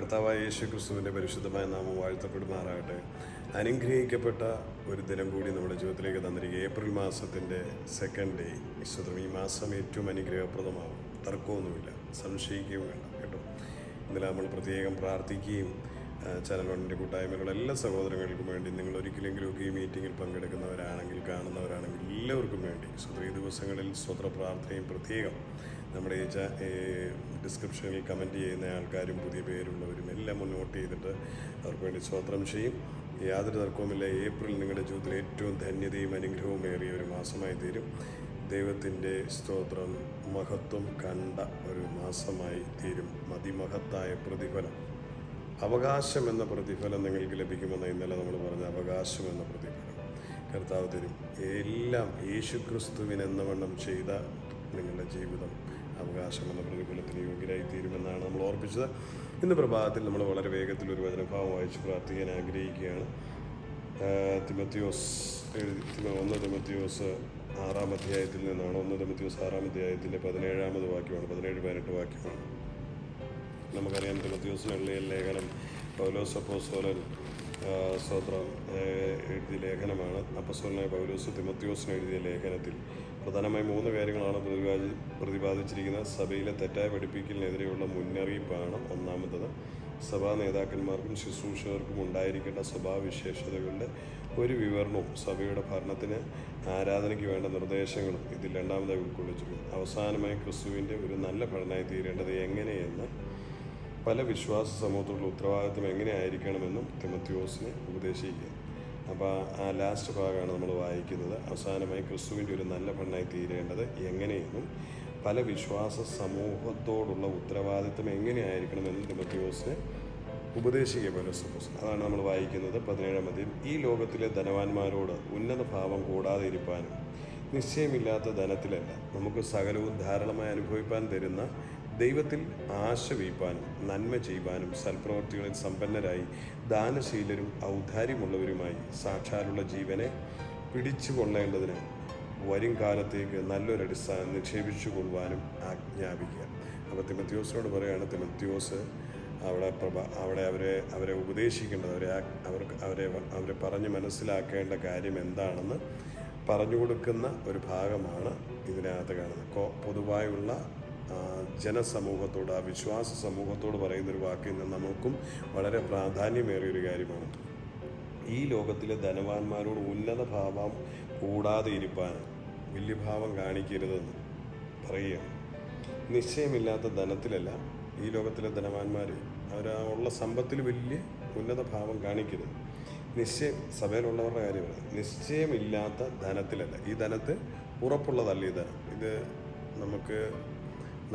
കർത്താവായ യേശു ക്രിസ്തുവിൻ്റെ പരിശുദ്ധമായ നാമം വാഴ്ത്തപ്പെടുമാറാകട്ടെ. അനുഗ്രഹിക്കപ്പെട്ട ഒരു ദിനം കൂടി നമ്മുടെ ജീവിതത്തിലേക്ക് തന്നിരിക്കുക. ഏപ്രിൽ മാസത്തിൻ്റെ സെക്കൻഡ് ഡേ. വിശുദ്ധം ഈ മാസം ഏറ്റവും അനുഗ്രഹപ്രദമാകും, തർക്കമൊന്നുമില്ല, സംശയിക്കുകയും വേണ്ട കേട്ടോ. ഇന്നലെ നമ്മൾ പ്രത്യേകം പ്രാർത്ഥിക്കുകയും ചാനൽ വണ്ണിൻ്റെ കൂട്ടായ്മകളുടെ എല്ലാ സഹോദരങ്ങൾക്കും വേണ്ടി, നിങ്ങൾ ഒരിക്കലെങ്കിലുമൊക്കെ ഈ മീറ്റിങ്ങിൽ പങ്കെടുക്കുന്നവരാണെങ്കിൽ, കാണുന്നവരാണെങ്കിൽ എല്ലാവർക്കും വേണ്ടി ഈ ദിവസങ്ങളിൽ സ്വത്ര പ്രാർത്ഥനയും പ്രത്യേകം നമ്മുടെ ഈ ഡിസ്ക്രിപ്ഷനിൽ കമൻറ്റ് ചെയ്യുന്ന ആൾക്കാരും പുതിയ പേരുള്ളവരും എല്ലാം നോട്ട് ചെയ്തിട്ട് അവർക്ക് വേണ്ടി സ്വത്രം ചെയ്യും. യാതൊരു തർക്കവുമില്ല, ഏപ്രിൽ നിങ്ങളുടെ ജീവിതത്തിൽ ഏറ്റവും ധന്യതയും അനുഗ്രഹവും ഏറിയ ഒരു മാസമായി തീരും. ദൈവത്തിൻ്റെ സ്തോത്രം മഹത്വം കണ്ട ഒരു മാസമായി തീരും. അതിമഹത്തായ പ്രതിഫലം, അവകാശം എന്ന പ്രതിഫലം നിങ്ങൾക്ക് ലഭിക്കുമെന്ന് ഇന്നലെ നമ്മൾ പറഞ്ഞ അവകാശം എന്ന പ്രതിഫലം കർത്താവ് തരും. എല്ലാം യേശുക്രിസ്തുവിനെന്നവണ്ണം ചെയ്ത നിങ്ങളുടെ ജീവിതം അവകാശം എന്ന പ്രതിഫലത്തിന് യോഗ്യരായി തീരുമെന്നാണ് നമ്മൾ ഓർപ്പിച്ചത്. ഇന്ന് പ്രഭാതത്തിൽ നമ്മൾ വളരെ വേഗത്തിൽ ഒരു വചനഭാവം വായിച്ച് പ്രാർത്ഥിക്കാൻ ആഗ്രഹിക്കുകയാണ്. തിമത്തിയോസ് 1 തിമത്തിയോസ് 6-ാം അധ്യായത്തിൽ നിന്നാണ്. 1 തിമത്തിയോസ് 6-ാം അധ്യായത്തിൻ്റെ 17-ാമത് വാക്യമാണ്, 17-18 വാക്യമാണ്. നമുക്കറിയാം, തിമത്തിയോസിനുള്ള ലേഖനം പൗലോസ് അപ്പോസ്തലൻ സ്തോത്രം എഴുതിയ ലേഖനമാണ്. അപ്പോസ്തലനായ പൗലോസ് തിമത്തിയോസിന് എഴുതിയ ലേഖനത്തിൽ പ്രധാനമായും 3 കാര്യങ്ങളാണ് പ്രതിപാദിച്ചിരിക്കുന്നത്. സഭയിലെ തെറ്റായ പഠിപ്പിക്കലിനെതിരെയുള്ള മുന്നറിയിപ്പാണ് ഒന്നാമത്തത്. സഭാ നേതാക്കന്മാർക്കും ശുശ്രൂഷകർക്കും ഉണ്ടായിരിക്കേണ്ട സ്വഭാവവിശേഷതകളുടെ ഒരു വിവരണവും സഭയുടെ ഭരണത്തിന് ആരാധനയ്ക്ക് വേണ്ട നിർദ്ദേശങ്ങളും ഇതിൽ രണ്ടാമതായി ഉൾക്കൊള്ളിച്ചിരിക്കുന്നു. അവസാനമായി ക്രിസ്തുവിൻ്റെ ഒരു നല്ല ഭടനായി തീരേണ്ടത് എങ്ങനെയെന്ന്, പല വിശ്വാസ സമൂഹത്തിലുള്ള ഉത്തരവാദിത്വം എങ്ങനെയായിരിക്കണമെന്നും തിമത്തിയോസിനെ ഉപദേശിക്കുക. അപ്പോൾ ആ ലാസ്റ്റ് ഭാഗമാണ് നമ്മൾ വായിക്കുന്നത്. അവസാനമായി ക്രിസ്തുവിൻ്റെ ഒരു നല്ല ഭടനായി തീരേണ്ടത് എങ്ങനെയെന്നും പല വിശ്വാസ സമൂഹത്തോടുള്ള ഉത്തരവാദിത്വം എങ്ങനെയായിരിക്കണമെന്നും തിമത്തിയോസിനെ ഉപദേശിക്കുക പൗലോസ്. അതാണ് നമ്മൾ വായിക്കുന്നത് 17-ാം അധ്യായം. ഈ ലോകത്തിലെ ധനവാന്മാരോട് ഉന്നത ഭാവം കൂടാതെ ഇരിപ്പാനും നിശ്ചയമില്ലാത്ത ധനത്തിലല്ല, നമുക്ക് സകലവും ധാരാളമായി അനുഭവിപ്പാൻ തരുന്ന ദൈവത്തിൽ ആശ വയ്പ്പാനും നന്മ ചെയ്യുവാനും സൽപ്രവർത്തികളിൽ സമ്പന്നരായി ദാനശീലരും ഔദാര്യമുള്ളവരുമായി സാക്ഷാലുള്ള ജീവനെ പിടിച്ചു കൊള്ളേണ്ടതിന് വരും കാലത്തേക്ക് നല്ലൊരടിസ്ഥാനം നിക്ഷേപിച്ചു കൊള്ളുവാനും ആജ്ഞാപിക്കുക. അപ്പോൾ തിമത്തിയോസിനോട് പറയുകയാണ്, തിമത്തിയോസ് അവിടെ അവരെ ഉപദേശിക്കേണ്ടത്, അവരെ പറഞ്ഞ് മനസ്സിലാക്കേണ്ട കാര്യം എന്താണെന്ന് പറഞ്ഞു കൊടുക്കുന്ന ഒരു ഭാഗമാണ് ഇതിനകത്ത് കാണുന്നത്. പൊതുവായുള്ള ജനസമൂഹത്തോട്, ആ വിശ്വാസ സമൂഹത്തോട് പറയുന്നൊരു വാക്കിൽ നിന്ന് നമുക്കും വളരെ പ്രാധാന്യമേറിയൊരു കാര്യമാണ്. ഈ ലോകത്തിലെ ധനവാന്മാരോട് ഉന്നത ഭാവം കൂടാതെ ഇരിപ്പാൻ, വലിയ ഭാവം കാണിക്കരുതെന്ന് പറയുകയാണ്. നിശ്ചയമില്ലാത്ത ധനത്തിലല്ല, ഈ ലോകത്തിലെ ധനവാന്മാർ അവരുള്ള സമ്പത്തിൽ വലിയ ഉന്നത ഭാവം കാണിക്കരുത്. സഭയിലുള്ളവരുടെ കാര്യമാണ്. നിശ്ചയമില്ലാത്ത ധനത്തിലല്ല, ഈ ധനത്ത് ഉറപ്പുള്ളതല്ല ഈ ധനം. ഇത്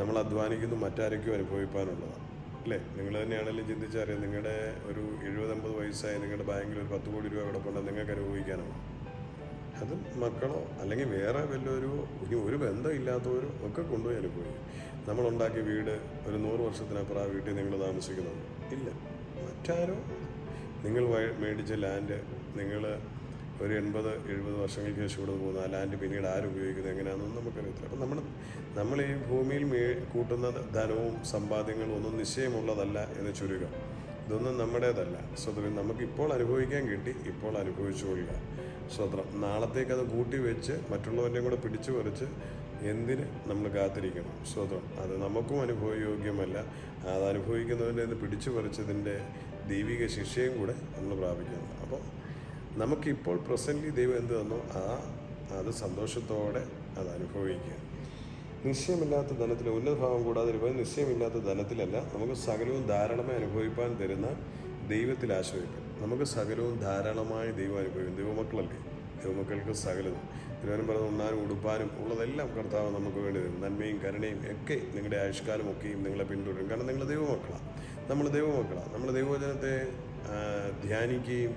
നമ്മൾ അധ്വാനിക്കുന്നു, മറ്റാരൊക്കെയും അനുഭവിക്കാനുള്ളതാണ് അല്ലേ? നിങ്ങൾ തന്നെയാണെങ്കിലും ചിന്തിച്ചറിയാം, നിങ്ങളുടെ ഒരു 70-80 വയസ്സായി നിങ്ങളുടെ ബാങ്കിൽ ഒരു 10 കോടി രൂപ കിടപ്പുണ്ട്, നിങ്ങൾക്ക് അനുഭവിക്കാനാണ്. അത് മക്കളോ അല്ലെങ്കിൽ വേറെ വല്ലൊരു ഒരു ബന്ധമില്ലാത്തവരോ ഒക്കെ കൊണ്ടുപോയി അനുഭവിക്കും. നമ്മളുണ്ടാക്കിയ വീട് ഒരു 100 വർഷത്തിനപ്പുറം ആ വീട്ടിൽ നിങ്ങൾ താമസിക്കുന്നുണ്ട് ഇല്ല. മറ്റാരോ, നിങ്ങൾ മേടിച്ച ലാൻഡ് നിങ്ങൾ ഒരു 80-70 വർഷങ്ങൾക്ക് ശേഷം ഇവിടെ പോകുന്ന ആ ലാൻഡ് പിന്നീട് ആരുപയോഗിക്കുന്നത് എങ്ങനെയാണെന്നും നമുക്കറിയത്തില്ല. അപ്പം നമ്മൾ ഈ ഭൂമിയിൽ കൂട്ടുന്ന ധനവും സമ്പാദ്യങ്ങളും ഒന്നും നിശ്ചയമുള്ളതല്ല എന്ന് ചുരുക്കം. ഇതൊന്നും നമ്മുടേതല്ല. സ്വതന്ത്രം നമുക്കിപ്പോൾ അനുഭവിക്കാൻ കിട്ടി, ഇപ്പോൾ അനുഭവിച്ചു കൊള്ളുക. സ്വതന്ത്രം നാളത്തേക്ക് അത് കൂട്ടി വെച്ച് മറ്റുള്ളവരെയും കൂടെ പിടിച്ചു പറിച്ച് എന്തിന് നമ്മൾ കാത്തിരിക്കണം? സ്വതന്ത്രം അത് നമുക്കും അനുഭവയോഗ്യമല്ല. അത് അനുഭവിക്കുന്നതിൻ്റെ നിന്ന് പിടിച്ചു പറിച്ചതിൻ്റെ ദൈവിക ശിക്ഷയും കൂടെ നമ്മൾ പ്രാപിക്കണം. അപ്പോൾ നമുക്കിപ്പോൾ പ്രസൻ്റ്ലി ദൈവം എന്ത് തന്നോ അത് സന്തോഷത്തോടെ അത് അനുഭവിക്കുക. നിശ്ചയമില്ലാത്ത ധനത്തിൽ ഉന്നത ഭാവം കൂടാതെ ഇരുപ്പാൻ, നിശ്ചയമില്ലാത്ത ധനത്തിലല്ല, നമുക്ക് സകലവും ധാരാളമായി അനുഭവിപ്പാൻ തരുന്ന ദൈവത്തിൽ ആശ്രയിക്കും. നമുക്ക് സകലവും ധാരാളമായി ദൈവം അനുഭവിക്കും. ദൈവമക്കളല്ലേ, ദൈവമക്കൾക്ക് സകലതും തിരുവനം പറഞ്ഞ ഉണ്ണാനും ഉടുപ്പാനും ഉള്ളതെല്ലാം കർത്താവ് നമുക്ക് വേണ്ടി തരും. നന്മയും കരുണയും ഒക്കെ നിങ്ങളുടെ ആയുഷ്കാലം ഒക്കെയും നിങ്ങളെ പിന്തുടരും. കാരണം നിങ്ങൾ ദൈവമക്കളാണ്, നമ്മൾ ദൈവമക്കളാണ്. നമ്മൾ ദൈവവചനത്തെ ധ്യാനിക്കുകയും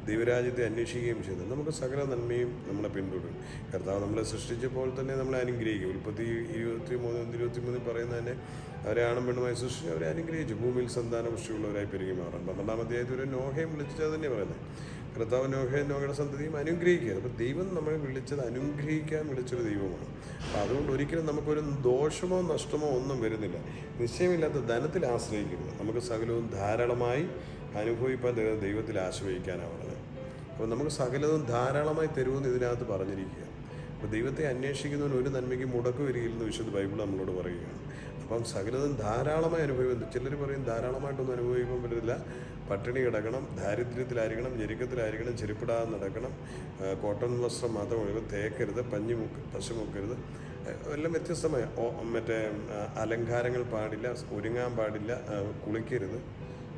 ദൈവരാജ്യത്തെ അന്വേഷിക്കുകയും ചെയ്തു നമുക്ക് സകല നന്മയും നമ്മളെ പിന്തുടരും. കർത്താവ് നമ്മളെ സൃഷ്ടിച്ചപ്പോൾ തന്നെ നമ്മളെ അനുഗ്രഹിക്കും. ഉൽപ്പത്തി 23 പറയുന്നത് തന്നെ അവരെ ആണും പെണ്ണുമായി സൃഷ്ടിച്ച് അവരെ അനുഗ്രഹിച്ചു. ഭൂമിയിൽ സന്താനപുഷ്ടിയുള്ളവരായി പെരുകി മാറാൻ 12-ാം അധ്യായത്തിൽ ഒരു നോഹയും വിളിച്ചത് തന്നെ പറയുന്നത്. കർത്താവ് നോഹയുടെ സന്തതിയും അനുഗ്രഹിക്കുക. അപ്പോൾ ദൈവം നമ്മളെ വിളിച്ചത് അനുഗ്രഹിക്കാൻ വിളിച്ചൊരു ദൈവമാണ്. അപ്പോൾ അതുകൊണ്ട് ഒരിക്കലും നമുക്കൊരു ദോഷമോ നഷ്ടമോ ഒന്നും വരുന്നില്ല. നിശ്ചയമില്ലാത്ത ധനത്തിൽ ആശ്രയിക്കരുത്. നമുക്ക് സകലവും ധാരാളമായി അനുഭവിപ്പാൻ ദൈവത്തിൽ ആശ്രയിക്കാനാവുന്നത്. അപ്പോൾ നമുക്ക് സകലവും ധാരാളമായി തരുമെന്ന് ഇതിനകത്ത് പറഞ്ഞിരിക്കുക. അപ്പോൾ ദൈവത്തെ അന്വേഷിക്കുന്നവന് ഒരു നന്മയ്ക്ക് മുടക്ക് വരികയില്ലെന്ന് വിശുദ്ധ ബൈബിൾ നമ്മളോട് പറയുകയാണ്. അപ്പം സകലതും ധാരാളമായി അനുഭവിക്കുന്നു. ചിലർ പറയും ധാരാളമായിട്ടൊന്നും അനുഭവിക്കാൻ പറ്റത്തില്ല, പട്ടിണി കിടക്കണം, ദാരിദ്ര്യത്തിലായിരിക്കണം, ഞെരുക്കത്തിലായിരിക്കണം, ചെരുപ്പിടാതെ നടക്കണം, കോട്ടൺ വസ്ത്രം മാത്രം ഒഴിവ്, തേക്കരുത്, പശു മുക്കരുത്, എല്ലാം വ്യത്യസ്തമായ മറ്റേ അലങ്കാരങ്ങൾ പാടില്ല, ഒരുങ്ങാൻ പാടില്ല, കുളിക്കരുത്,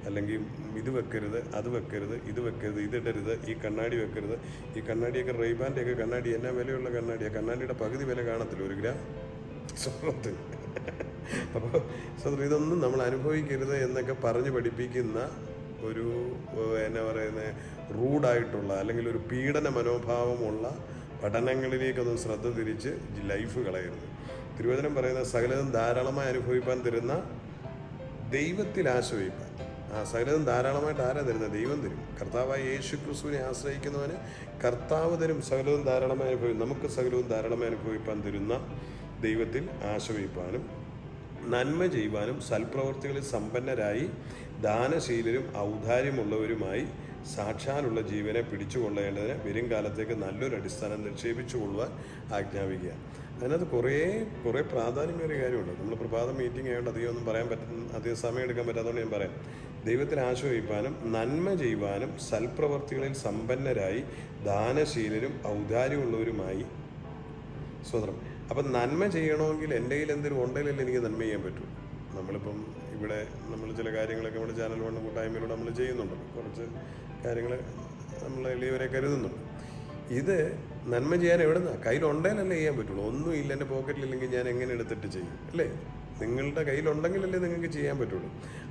അല്ലെങ്കിൽ ഇത് വെക്കരുത്, അത് വെക്കരുത്, ഇത് വെക്കരുത്, ഇതിടരുത്, ഈ കണ്ണാടി വെക്കരുത്. ഈ കണ്ണാടിയൊക്കെ റെയ്ബാൻ്റെയൊക്കെ കണ്ണാടി എന്നാ വിലയുള്ള കണ്ണാടിയാണ്. കണ്ണാടിയുടെ പകുതി വില കാണത്തില്ല 1 ഗ്രാം സ്വർണ്ണത്തിന്. അപ്പോൾ ഇതൊന്നും നമ്മൾ അനുഭവിക്കരുത് എന്നൊക്കെ പറഞ്ഞ് പഠിപ്പിക്കുന്ന ഒരു എന്നാ പറയുന്നത് റൂഡായിട്ടുള്ള അല്ലെങ്കിൽ ഒരു പീഡന മനോഭാവമുള്ള പഠനങ്ങളിലേക്കൊന്നും ശ്രദ്ധ തിരിച്ച് ലൈഫ് കളയരുത്. തിരുവചനം പറയുന്ന സകലതും ധാരാളമായി അനുഭവിപ്പാൻ തരുന്ന ദൈവത്തിൽ ആശ്രയിപ്പാൻ. സകലതും ധാരാളമായിട്ട് ആരാ തരുന്നത്? ദൈവം തരും. കർത്താവായ യേശു ക്രിസ്തുവിനെ ആശ്രയിക്കുന്നവന് കർത്താവ് തരും സകലവും ധാരാളമായി അനുഭവിക്കും. നമുക്ക് സകലവും ധാരാളമായി അനുഭവിപ്പാൻ തരുന്ന ദൈവത്തിൽ ആശ്രയിപ്പാനും നന്മ ചെയ്യുവാനും സൽപ്രവർത്തികളിൽ സമ്പന്നരായി ദാനശീലരും ഔദാര്യമുള്ളവരുമായി സാക്ഷാലുള്ള ജീവനെ പിടിച്ചുകൊള്ളേണ്ടതിന് വരും കാലത്തേക്ക് നല്ലൊരു അടിസ്ഥാനം നിക്ഷേപിച്ചു കൊള്ളുവാൻ ആജ്ഞാപിക്കുക. അതിനകത്ത് കുറേ പ്രാധാന്യമേറിയ കാര്യമുണ്ട്. നമ്മൾ പ്രഭാത മീറ്റിംഗ് ആയതുകൊണ്ട് അധികം സമയം എടുക്കാൻ പറ്റാത്തതുകൊണ്ട് ഞാൻ പറയാം. ദൈവത്തിൽ ആശ്രയിപ്പാനും നന്മ ചെയ്യുവാനും സൽപ്രവർത്തികളിൽ സമ്പന്നരായി ദാനശീലരും ഔദാര്യമുള്ളവരുമായി സ്വതന്ത്രം. അപ്പം നന്മ ചെയ്യണമെങ്കിൽ എൻ്റെ കയ്യിൽ എന്തെങ്കിലും ഉണ്ടെങ്കിലല്ലേ എനിക്ക് നന്മ ചെയ്യാൻ പറ്റൂ. നമ്മളിപ്പം ഇവിടെ നമ്മൾ ചില കാര്യങ്ങളൊക്കെ നമ്മുടെ ചാനൽ വണ്ണം കൂട്ടായ്മയിലൂടെ നമ്മൾ ചെയ്യുന്നുണ്ടല്ലോ. കുറച്ച് കാര്യങ്ങൾ നമ്മൾ എളിയവരെ കരുതുന്നുണ്ട്. ഇത് നന്മ ചെയ്യാൻ എവിടെ നിന്നാണ്? കയ്യിലുണ്ടെങ്കിലല്ലേ ചെയ്യാൻ പറ്റുള്ളൂ. ഒന്നും ഇല്ല, എൻ്റെ പോക്കറ്റിലില്ലെങ്കിൽ ഞാൻ എങ്ങനെ എടുത്തിട്ട് ചെയ്യും? അല്ലേ? നിങ്ങളുടെ കയ്യിലുണ്ടെങ്കിലല്ലേ നിങ്ങൾക്ക് ചെയ്യാൻ പറ്റുള്ളൂ.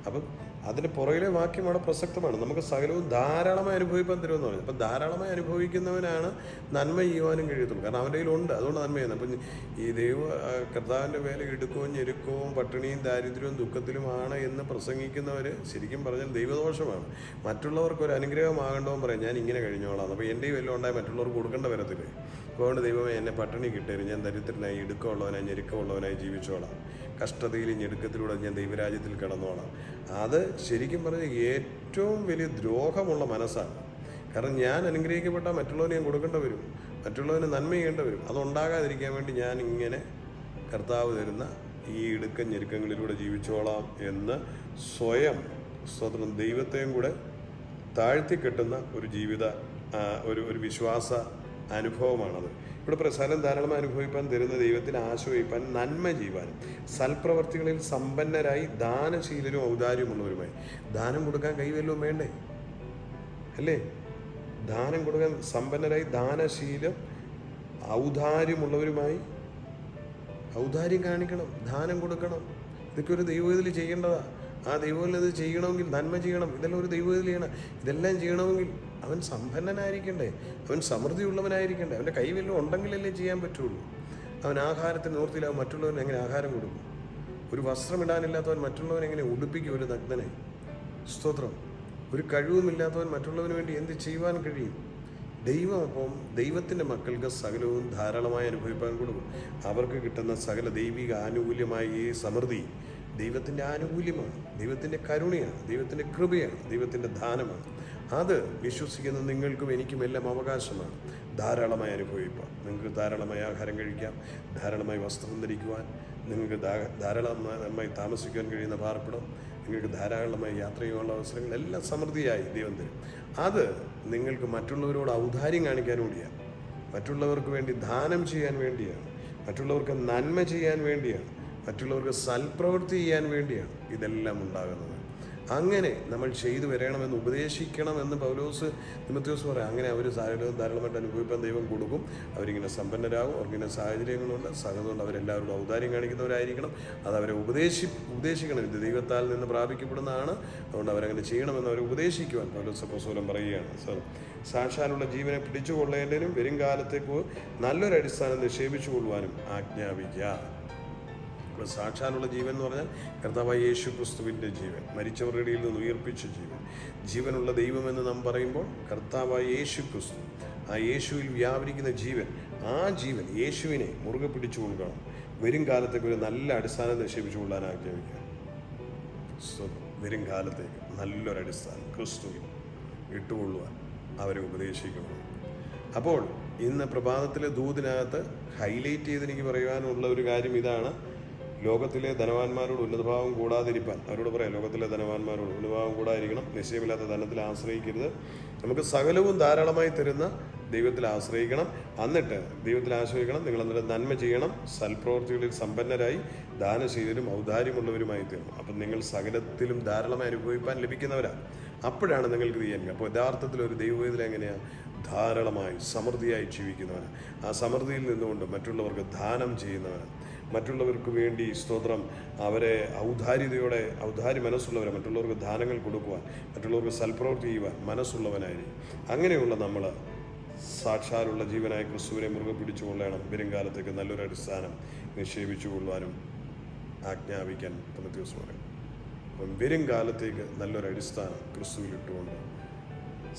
അപ്പം അതിന് പുറകിലെ വാക്യം അവിടെ പ്രസക്തമാണ്. നമുക്ക് സകലവും ധാരാളമായി അനുഭവിപ്പാൻ തരുമെന്ന് പറഞ്ഞത്. അപ്പം ധാരാളമായി അനുഭവിക്കുന്നവനാണ് നന്മ ചെയ്യുവാനും കഴിയത്തുള്ളൂ. കാരണം അവൻ്റെ കയ്യിലുണ്ട്, അതുകൊണ്ട് നന്മ ചെയ്യുന്നത്. അപ്പം ഈ കർത്താവിൻ്റെ വേല ഇടുക്കവും ഞെരുക്കവും പട്ടിണിയും ദാരിദ്ര്യവും ദുഃഖത്തിലുമാണ് എന്ന് പ്രസംഗിക്കുന്നവർ ശരിക്കും പറഞ്ഞാൽ ദൈവദോഷമാണ്. മറ്റുള്ളവർക്ക് ഒരു അനുഗ്രഹമാകേണ്ടവൻ പറയാം, ഞാൻ ഇങ്ങനെ കഴിഞ്ഞോളാം. അപ്പോൾ എൻ്റെ വല്ലതും ഉണ്ടായി മറ്റുള്ളവർക്ക് കൊടുക്കേണ്ട വരത്തില്ലേ? അതുകൊണ്ട് ദൈവമേ എന്നെ പട്ടിണി കിട്ടരുത്, ഞാൻ ദരിദ്രനായി ഇടുക്കമുള്ളവനായി ഞെരുക്കമുള്ളവനായി ജീവിച്ചോളാം, കഷ്ടതയിലും ഞെരുക്കത്തിലൂടെ ഞാൻ ദൈവരാജ്യത്തിൽ കടന്നോളാം. അത് ശരിക്കും പറഞ്ഞാൽ ഏറ്റവും വലിയ ദ്രോഹമുള്ള മനസ്സാണ്. കാരണം ഞാൻ അനുഗ്രഹിക്കപ്പെട്ടാൽ മറ്റുള്ളവന് ഞാൻ കൊടുക്കേണ്ടി വരും, മറ്റുള്ളവന് നന്മ ചെയ്യേണ്ടി വരും. അതുണ്ടാകാതിരിക്കാൻ വേണ്ടി ഞാൻ ഇങ്ങനെ കർത്താവ് തരുന്ന ഈ ഇടുക്കം ഞെരുക്കങ്ങളിലൂടെ ജീവിച്ചോളാം എന്ന് സ്വയം ദൈവത്തെയും കൂടെ താഴ്ത്തിക്കെട്ടുന്ന ഒരു ജീവിത ഒരു വിശ്വാസ അനുഭവമാണത്. ഇവിടെ പ്രസാരം ധാരാളം അനുഭവിപ്പാൻ തരുന്ന ദൈവത്തിൽ ആശ്രയിപ്പാൻ നന്മ ചെയ്യുവാനും സൽപ്രവർത്തികളിൽ സമ്പന്നരായി ദാനശീലരും ഔദാര്യമുള്ളവരുമായി. ദാനം കൊടുക്കാൻ കൈവല്ലവും വേണ്ടേ? അല്ലേ? ദാനം കൊടുക്കാൻ സമ്പന്നരായി ദാനശീലം ഔദാര്യമുള്ളവരുമായി. ഔദാര്യം കാണിക്കണം, ദാനം കൊടുക്കണം. ഇതൊക്കെ ഒരു ദൈവത്തിൽ ചെയ്യേണ്ടതാണ്. ആ ദൈവത്തിൽ ഇത് ചെയ്യണമെങ്കിൽ നന്മ ചെയ്യണം. ഇതെല്ലാം ഒരു ദൈവത്തിൽ ചെയ്യണം. ഇതെല്ലാം ചെയ്യണമെങ്കിൽ അവൻ സമ്പന്നനായിരിക്കണ്ടേ, അവൻ സമൃദ്ധിയുള്ളവനായിരിക്കണ്ടേ, അവൻ്റെ കൈവല്ലം ഉണ്ടെങ്കിലല്ലേ ചെയ്യാൻ പറ്റുള്ളൂ. അവൻ ആഹാരത്തിന് ഓർത്തില്ലാവും മറ്റുള്ളവന് എങ്ങനെ ആഹാരം കൊടുക്കും? ഒരു വസ്ത്രമിടാനില്ലാത്തവൻ മറ്റുള്ളവൻ എങ്ങനെ ഉടുപ്പിക്കും ഒരു നഗ്നനെ? സ്തോത്രം. ഒരു കഴിവുമില്ലാത്തവൻ മറ്റുള്ളവന് വേണ്ടി എന്ത് ചെയ്യുവാൻ കഴിയും? ദൈവമൊപ്പം ദൈവത്തിൻ്റെ മക്കൾക്ക് സകലവും ധാരാളമായി അനുഭവിപ്പാൻ കൊടുക്കും. അവർക്ക് കിട്ടുന്ന സകല ദൈവിക ആനുകൂല്യമായ ഈ സമൃദ്ധി ദൈവത്തിൻ്റെ ആനുകൂല്യമാണ്, ദൈവത്തിൻ്റെ കരുണയാണ്, ദൈവത്തിൻ്റെ കൃപയാണ്, ദൈവത്തിൻ്റെ ദാനമാണ്. അത് വിശ്വസിക്കുന്ന നിങ്ങൾക്കും എനിക്കും എല്ലാം അവകാശമാണ്. ധാരാളമായി അനുഭവിക്കാം. നിങ്ങൾക്ക് ധാരാളമായി ആഹാരം കഴിക്കാം, ധാരാളമായി വസ്ത്രം ധരിക്കുവാൻ, നിങ്ങൾക്ക് ധാരാളമായി താമസിക്കാൻ കഴിയുന്ന പാർപ്പിടം, നിങ്ങൾക്ക് ധാരാളമായി യാത്ര ചെയ്യാനുള്ള അവസരങ്ങൾ എല്ലാം സമൃദ്ധിയായി ദൈവം തരും. അത് നിങ്ങൾക്ക് മറ്റുള്ളവരോട് ഔദാര്യം കാണിക്കാൻ വേണ്ടിയാണ്, മറ്റുള്ളവർക്ക് വേണ്ടി ദാനം ചെയ്യാൻ വേണ്ടിയാണ്, മറ്റുള്ളവർക്ക് നന്മ ചെയ്യാൻ വേണ്ടിയാണ്, മറ്റുള്ളവർക്ക് സൽപ്രവൃത്തി ചെയ്യാൻ വേണ്ടിയാണ് ഇതെല്ലാം ഉണ്ടാകുന്നത്. അങ്ങനെ നമ്മൾ ചെയ്തു വരണമെന്ന് ഉപദേശിക്കണമെന്ന് തിമോഥെയോസ് പറയാം. അങ്ങനെ അവർ ധാരാളമായിട്ട് അനുഭവിപ്പാൻ ദൈവം കൊടുക്കും. അവരിങ്ങനെ സമ്പന്നരാകും. അവർക്കിങ്ങനെ സാഹചര്യങ്ങളുണ്ട്. സഹതുകൊണ്ട് അവരെല്ലാവരോടും ഔദാര്യം കാണിക്കുന്നവരായിരിക്കണം. അത് അവരെ ഉപദേശിക്കണം. ഇത് ദൈവത്താൽ നിന്ന് പ്രാപിക്കപ്പെടുന്നതാണ്, അതുകൊണ്ട് അവരങ്ങനെ ചെയ്യണമെന്ന് അവരെ ഉപദേശിക്കുവാൻ പൗലോസ് അപ്പോസ്തലൻ പറയുകയാണ്. സാക്ഷാലുള്ള ജീവനെ പിടിച്ചുകൊള്ളേണ്ടതിനും വരും കാലത്തേക്ക് നല്ലൊരു അടിസ്ഥാനം നിക്ഷേപിച്ചു കൊള്ളുവാനും ആജ്ഞാപിക്കുക. അപ്പോൾ സാക്ഷാലുള്ള ജീവൻ എന്ന് പറഞ്ഞാൽ കർത്താവായ യേശു ക്രിസ്തുവിൻ്റെ ജീവൻ, മരിച്ചവരുടെ ഇടയിൽ നിന്ന് ഉയർപ്പിച്ച ജീവൻ. ജീവനുള്ള ദൈവമെന്ന് നാം പറയുമ്പോൾ കർത്താവായ യേശു ക്രിസ്തു, ആ യേശുവിൽ വ്യാപരിക്കുന്ന ജീവൻ, ആ ജീവൻ യേശുവിനെ മുറുകെ പിടിച്ചു കൊള്ളുകയാണ്. വരും കാലത്തേക്ക് ഒരു നല്ല അടിസ്ഥാനം നിക്ഷേപിച്ചു കൊള്ളാൻ ആഗ്രഹിക്കുക. വരും കാലത്തേക്ക് നല്ലൊരടിസ്ഥാനം ക്രിസ്തുവിൽ ഇട്ടുകൊള്ളുവാൻ അവരെ ഉപദേശിക്കണം. അപ്പോൾ ഇന്ന് പ്രഭാതത്തിലെ ദൂതിനകത്ത് ഹൈലൈറ്റ് ചെയ്ത് എനിക്ക് പറയുവാനുള്ള ഒരു കാര്യം ഇതാണ്: ലോകത്തിലെ ധനവാന്മാരോട് ഉന്നതഭാവം കൂടാതിരിപ്പാൻ അവരോട് പറയാം. ലോകത്തിലെ ധനവാന്മാരോട് ഉന്നതഭാവം കൂടാതിരിക്കണം, നിശ്ചയമില്ലാത്ത ധനത്തിൽ ആശ്രയിക്കരുത്. നമുക്ക് സകലവും ധാരാളമായി തരുന്ന ദൈവത്തിൽ ആശ്രയിക്കണം. എന്നിട്ട് ദൈവത്തിൽ ആശ്രയിക്കണം. നിങ്ങൾ എന്നിട്ട് നന്മ ചെയ്യണം, സൽപ്രവർത്തികളിൽ സമ്പന്നരായി ദാനശീലരും ഔദാര്യമുള്ളവരുമായി തീരണം. അപ്പം നിങ്ങൾ സകലത്തിലും ധാരാളമായി അനുഭവിപ്പാൻ ലഭിക്കുന്നവരാണ്. അപ്പോഴാണ് നിങ്ങൾക്ക് ചെയ്യാൻ. അപ്പോൾ യഥാർത്ഥത്തിൽ ഒരു ദൈവവേദന എങ്ങനെയാണ്? ധാരാളമായി സമൃദ്ധിയായി ജീവിക്കുന്നവന്, ആ സമൃദ്ധിയിൽ നിന്നുകൊണ്ട് മറ്റുള്ളവർക്ക് ദാനം ചെയ്യുന്നവന്, മറ്റുള്ളവർക്ക് വേണ്ടി സ്തോത്രം അവരെ ഔദാര്യ മനസ്സുള്ളവരെ മറ്റുള്ളവർക്ക് ദാനങ്ങൾ കൊടുക്കുവാൻ, മറ്റുള്ളവർക്ക് സൽപ്രവൃത്തി ചെയ്യുവാൻ മനസ്സുള്ളവനായിരിക്കും. അങ്ങനെയുള്ള നമ്മൾ സാക്ഷാലുള്ള ജീവനായ ക്രിസ്തുവിനെ മുറുകെ പിടിച്ചു കൊള്ളണം. വരും കാലത്തേക്ക് നല്ലൊരു അടിസ്ഥാനം നിക്ഷേപിച്ചു കൊള്ളുവാനും ആജ്ഞാപിക്കാൻ തിമോഥെയോസ് പറയും. അപ്പം വരും കാലത്തേക്ക് നല്ലൊരു അടിസ്ഥാനം ക്രിസ്തുവിലിട്ടുകൊണ്ട്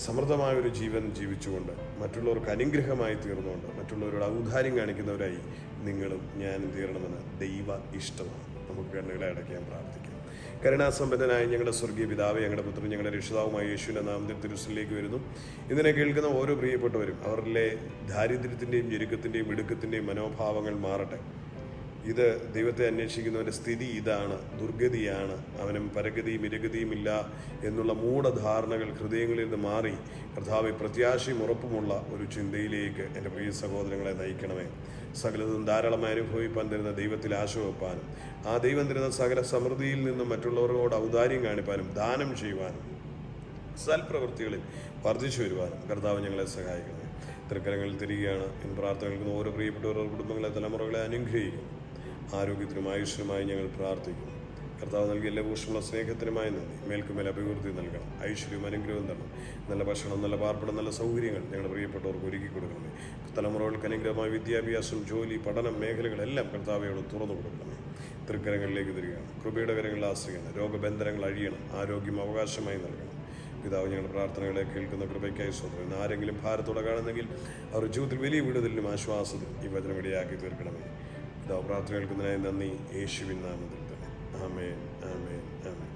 സമൃദ്ധമായൊരു ജീവൻ ജീവിച്ചുകൊണ്ട് മറ്റുള്ളവർക്ക് അനുഗ്രഹമായി തീർന്നുകൊണ്ട് മറ്റുള്ളവരോട് ഔദാര്യം കാണിക്കുന്നവരായി നിങ്ങളും ഞാനും തീരണമെന്ന് ദൈവ ഇഷ്ടമാണ്. നമുക്ക് കണ്ണുകളെ അടയ്ക്കാൻ പ്രാർത്ഥിക്കാം. കരുണാസമ്പന്നനായ ഞങ്ങളുടെ സ്വർഗീയ പിതാവേ, ഞങ്ങളുടെ പുത്രൻ, ഞങ്ങളുടെ രക്ഷിതാവുമായ യേശുവിൻ്റെ നാമത്തിൽ തിരുസലിലേക്ക് വരുന്നു. ഇതിനെ കേൾക്കുന്ന ഓരോ പ്രിയപ്പെട്ടവരും അവരിലെ ദാരിദ്ര്യത്തിൻ്റെയും ഞെരുക്കത്തിൻ്റെയും ഇടുക്കത്തിൻ്റെയും മനോഭാവങ്ങൾ മാറട്ടെ. ഇത് ദൈവത്തെ അന്വേഷിക്കുന്നവൻ്റെ സ്ഥിതി ഇതാണ്, ദുർഗതിയാണ്, അവനും പരഗതിയും ഇരഗതിയുമില്ല എന്നുള്ള മൂഢധാരണകൾ ഹൃദയങ്ങളിൽ നിന്ന് മാറി കർത്താവെ പ്രത്യാശയും ഉറപ്പുമുള്ള ഒരു ചിന്തയിലേക്ക് എൻ്റെ പ്രിയ സഹോദരങ്ങളെ നയിക്കണമേ. സകലതും ധാരാളമായി അനുഭവിപ്പാൻ തരുന്ന ദൈവത്തിൽ ആശ വെപ്പാനും, ആ ദൈവം തരുന്ന സകല സമൃദ്ധിയിൽ നിന്നും മറ്റുള്ളവരോട് ഔദാര്യം കാണിപ്പാനും, ദാനം ചെയ്യുവാനും, സൽപ്രവൃത്തികളിൽ വർദ്ധിച്ചു വരുവാനും കർത്താവ് ഞങ്ങളെ സഹായിക്കണമേ. തൃക്കരങ്ങളിൽ തിരികെയാണ് ഇന്ന് പ്രാർത്ഥന കേൾക്കുന്ന ഓരോ പ്രിയപ്പെട്ടവരുടെ കുടുംബങ്ങളെ, തലമുറകളെ അനുഗ്രഹിക്കും. ആരോഗ്യത്തിനും ആയുഷിനുമായി ഞങ്ങൾ പ്രാർത്ഥിക്കുന്നു. കർത്താവ് നൽകിയ എല്ലാ പൂർണ്ണമുള്ള സ്നേഹത്തിനുമായി നന്ദി. മേൽക്കുമേൽ അഭിവൃദ്ധി നൽകണം, ഐശ്വര്യവും അനുഗ്രഹവും തരണം. നല്ല ഭക്ഷണം, നല്ല പാർപ്പിടം, നല്ല സൗകര്യങ്ങൾ ഞങ്ങളുടെ പ്രിയപ്പെട്ടവർക്ക് ഒരുക്കി കൊടുക്കണമേ. തലമുറകൾക്ക് അനുഗ്രഹമായി വിദ്യാഭ്യാസം, ജോലി, പഠനം മേഖലകളെല്ലാം കർത്താവയോട് തുറന്നു കൊടുക്കണമേ. തൃക്കരങ്ങളിലേക്ക് തിരികെയാണ്, കൃപയുടെ കരങ്ങളിൽ ആശ്രയിക്കണം. രോഗബന്ധനങ്ങൾ അഴിയണം, ആരോഗ്യം അവകാശമായി നൽകണം. പിതാവ് ഞങ്ങളുടെ പ്രാർത്ഥനകളെ കേൾക്കുന്ന കൃപയ്ക്കായി സ്വന്തം. ആരെങ്കിലും ഭാരത്തോടെ കാണുന്നെങ്കിൽ അവർ ജീവിതത്തിൽ വലിയ വിടുതലിനും ആശ്വാസത്തിനും ഈ വചനം ഇടയാക്കി തീർക്കണമേ. പിതാവ് പ്രാർത്ഥന കേൾക്കുന്നതിനായി നന്ദി, യേശുവിൻ നാമത്തിൽ തന്നെ. ആമേൻ, ആമേൻ, ആമേൻ.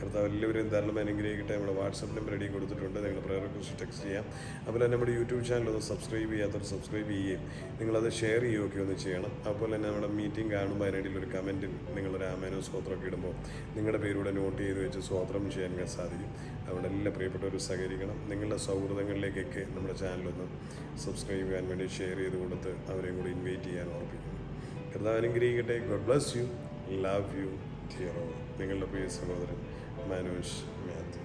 കർത്താവ് എല്ലാവരെയും ധാരാളം അനുഗ്രഹിക്കട്ടെ. നമ്മുടെ വാട്സപ്പ് നമ്പർ റെഡി കൊടുത്തിട്ടുണ്ട്, നിങ്ങൾ പ്രയർ റിക്വസ്റ്റ് ടെക്സ്റ്റ് ചെയ്യാം. അതുപോലെ തന്നെ നമ്മുടെ യൂട്യൂബ് ചാനൽ ഒന്ന് സബ്സ്ക്രൈബ് ചെയ്യാത്തവർ സബ്സ്ക്രൈബ് ചെയ്യുകയും നിങ്ങളത് ഷെയർ ചെയ്യുകയൊക്കെ ഒന്ന് ചെയ്യണം. അതുപോലെ തന്നെ നമ്മുടെ മീറ്റിംഗ് കാണുമ്പോൾ അതിനിടയിൽ ഒരു കമൻറ്റിൽ നിങ്ങളൊരു ആമേനോ സ്തോത്രമൊക്കെ ഇടുമ്പോൾ നിങ്ങളുടെ പേരൂടെ നോട്ട് ചെയ്ത് വെച്ച് സ്തോത്രം ചെയ്യാൻ സാധിക്കും. അവിടെ എല്ലാ പ്രിയപ്പെട്ടവരും സഹകരിക്കണം. നിങ്ങളുടെ സൗഹൃദങ്ങളിലേക്കൊക്കെ നമ്മുടെ ചാനലൊന്ന് സബ്സ്ക്രൈബ് ചെയ്യാൻ വേണ്ടി ഷെയർ ചെയ്ത് കൊടുത്ത് അവരെയും കൂടി ഇൻവൈറ്റ് ചെയ്യാൻ ഓർപ്പിക്കുന്നു. കർത്താവ് അനുഗ്രഹിക്കട്ടെ. God bless you, love you, dear all. നിങ്ങളുടെ പ്രിയ സഹോദരൻ മനോജ് മാത്യു.